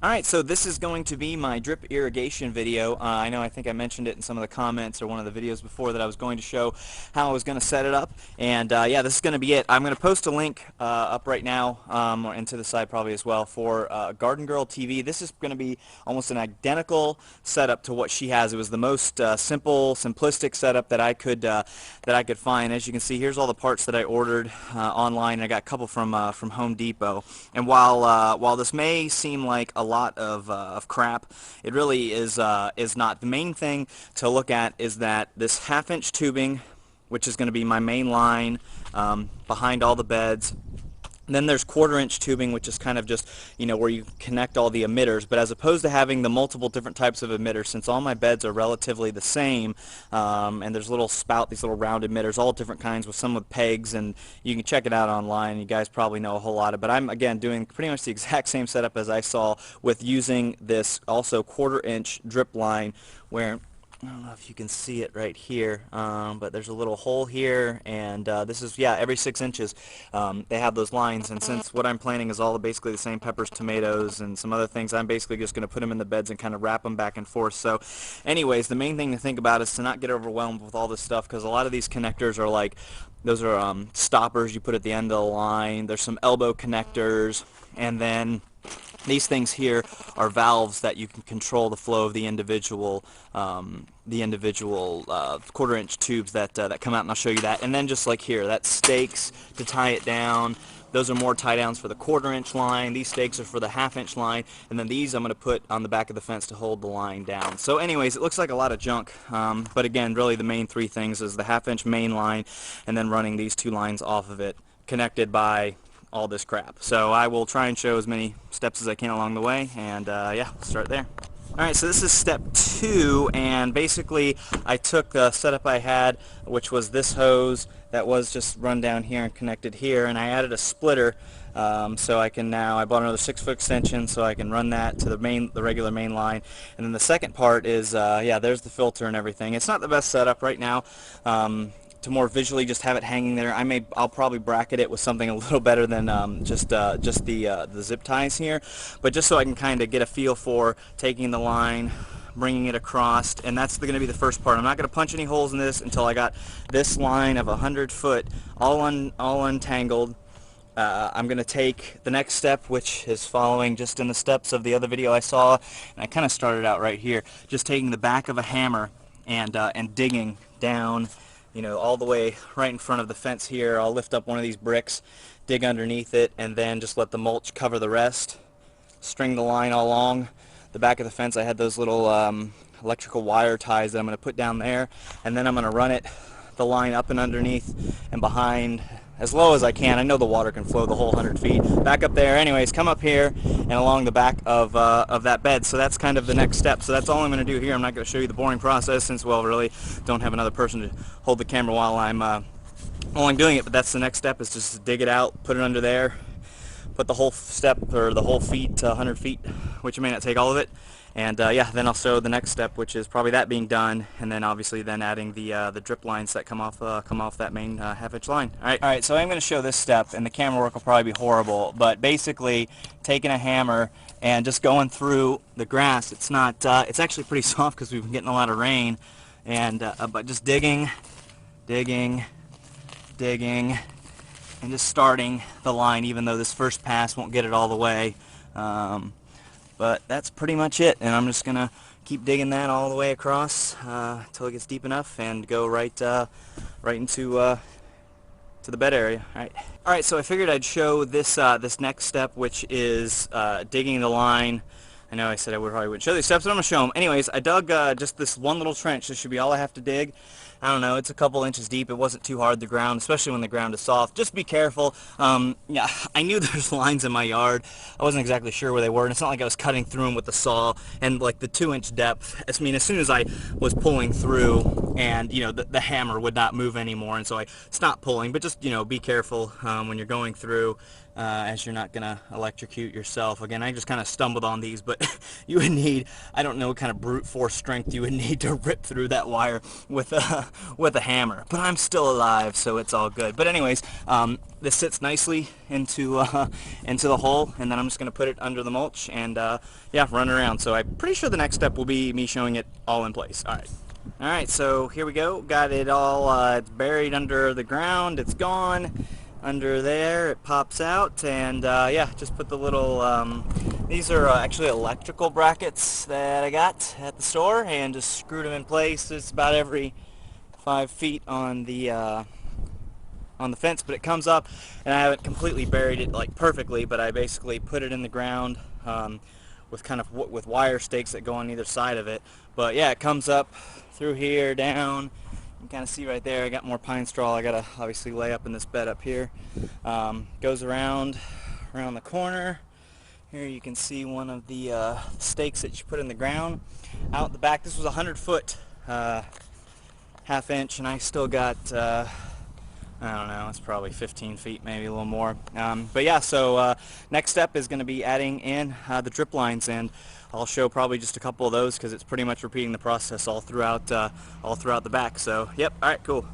Alright, so this is going to be my drip irrigation video. I think I mentioned it in some of the comments or one of the videos before that I was going to show how I was going to set it up. And yeah, this is going to be it. I'm going to post a link up right now, and to the side probably as well, for Garden Girl TV. This is going to be almost an identical setup to what she has. It was the most simple, simplistic setup that I could find. As you can see, here's all the parts that I ordered online. I got a couple from Home Depot. And while this may seem like a lot of crap, it really is not. The main thing to look at is that this half-inch tubing, which is going to be my main line behind all the beds. And then there's quarter-inch tubing, which is kind of just, where you connect all the emitters. But as opposed to having the multiple different types of emitters, since all my beds are relatively the same, and there's little spout, these little round emitters, all different kinds, with some with pegs, and you can check it out online. You guys probably know a whole lot of it. But I'm, again, doing pretty much the exact same setup as I saw with using this also quarter-inch drip line, where I don't know if you can see it right here, but there's a little hole here, and this is, yeah, every 6 inches they have those lines. And since what I'm planting is all basically the same peppers, tomatoes, and some other things, I'm basically just going to put them in the beds and kind of wrap them back and forth. So anyways, the main thing to think about is to not get overwhelmed with all this stuff, because a lot of these connectors are like, those are stoppers you put at the end of the line. There's some elbow connectors, and then these things here are valves that you can control the flow of the individual quarter-inch tubes that come out, and I'll show you that. And then just like here, that's stakes to tie it down. Those are more tie downs for the quarter-inch line. These stakes are for the half-inch line, and then these I'm going to put on the back of the fence to hold the line down. So anyways, it looks like a lot of junk, but again, really the main three things is the half-inch main line, and then running these two lines off of it, connected by all this crap. So I will try and show as many steps as I can along the way, and yeah, we'll start there. Alright, so this is step 2, and basically I took the setup I had, which was this hose that was just run down here and connected here, and I added a splitter, so I can now, I bought another 6-foot extension so I can run that to the regular main line. And then the second part is, yeah, there's the filter and everything. It's not the best setup right now. To more visually just have it hanging there, I'll probably bracket it with something a little better than just the zip ties here, but just so I can kind of get a feel for taking the line, bringing it across, and that's going to be the first part. I'm not going to punch any holes in this until I got this line of 100 foot all untangled. I'm going to take the next step, which is following just in the steps of the other video I saw, and I kind of started out right here, just taking the back of a hammer and digging down, all the way right in front of the fence here. I'll lift up one of these bricks, dig underneath it, and then just let the mulch cover the rest. String the line all along the back of the fence. I had those little electrical wire ties that I'm going to put down there, and then I'm going to run the line up and underneath and behind as low as I can. I know the water can flow the whole 100 feet. Back up there. Anyways, come up here and along the back of that bed. So that's kind of the next step. So that's all I'm going to do here. I'm not going to show you the boring process since, well, really don't have another person to hold the camera while I'm doing it. But that's the next step, is just to dig it out, put it under there, put the whole step or the whole feet to 100 feet, which may not take all of it. And yeah, then I'll show the next step, which is probably that being done, and then obviously then adding the drip lines that come off that main half-inch line. All right. So I'm going to show this step, and the camera work will probably be horrible, but basically taking a hammer and just going through the grass. It's not. It's actually pretty soft because we've been getting a lot of rain, and but just digging, and just starting the line, even though this first pass won't get it all the way. But that's pretty much it, and I'm just gonna keep digging that all the way across until it gets deep enough, and go right into to the bed area. All right. So I figured I'd show this this next step, which is digging the line. I know I said I probably wouldn't show these steps, but I'm gonna show them. Anyways, I dug just this one little trench. This should be all I have to dig. I don't know, it's a couple inches deep. It wasn't too hard, the ground, especially when the ground is soft. Just be careful. Yeah, I knew there's lines in my yard. I wasn't exactly sure where they were, and it's not like I was cutting through them with the saw. And like the 2-inch depth, I mean, as soon as I was pulling through, and the hammer would not move anymore, and so I stopped pulling. But just be careful when you're going through, as you're not gonna electrocute yourself. Again, I just kind of stumbled on these, but you would need, I don't know what kind of brute force strength you would need to rip through that wire with with a hammer, but I'm still alive, so it's all good. But anyways, this sits nicely into the hole, and then I'm just gonna put it under the mulch and yeah, run it around. So I'm pretty sure the next step will be me showing it all in place. All right, so here we go. Got it all. It's buried under the ground. It's gone under there. It pops out, and yeah, just put the little. These are actually electrical brackets that I got at the store, and just screwed them in place. It's about every 5 feet on the fence, but it comes up, and I haven't completely buried it like perfectly, but I basically put it in the ground with kind of with wire stakes that go on either side of it. But yeah, it comes up through here, down. You can kind of see right there, I got more pine straw I gotta obviously lay up in this bed up here. Goes around the corner. Here you can see one of the stakes that you put in the ground. Out the back, this was 100-foot half-inch, and I still got I don't know, it's probably 15 feet, maybe a little more. But yeah, so next step is going to be adding in the drip lines, and I'll show probably just a couple of those because it's pretty much repeating the process all throughout the back. So yep, all right, cool.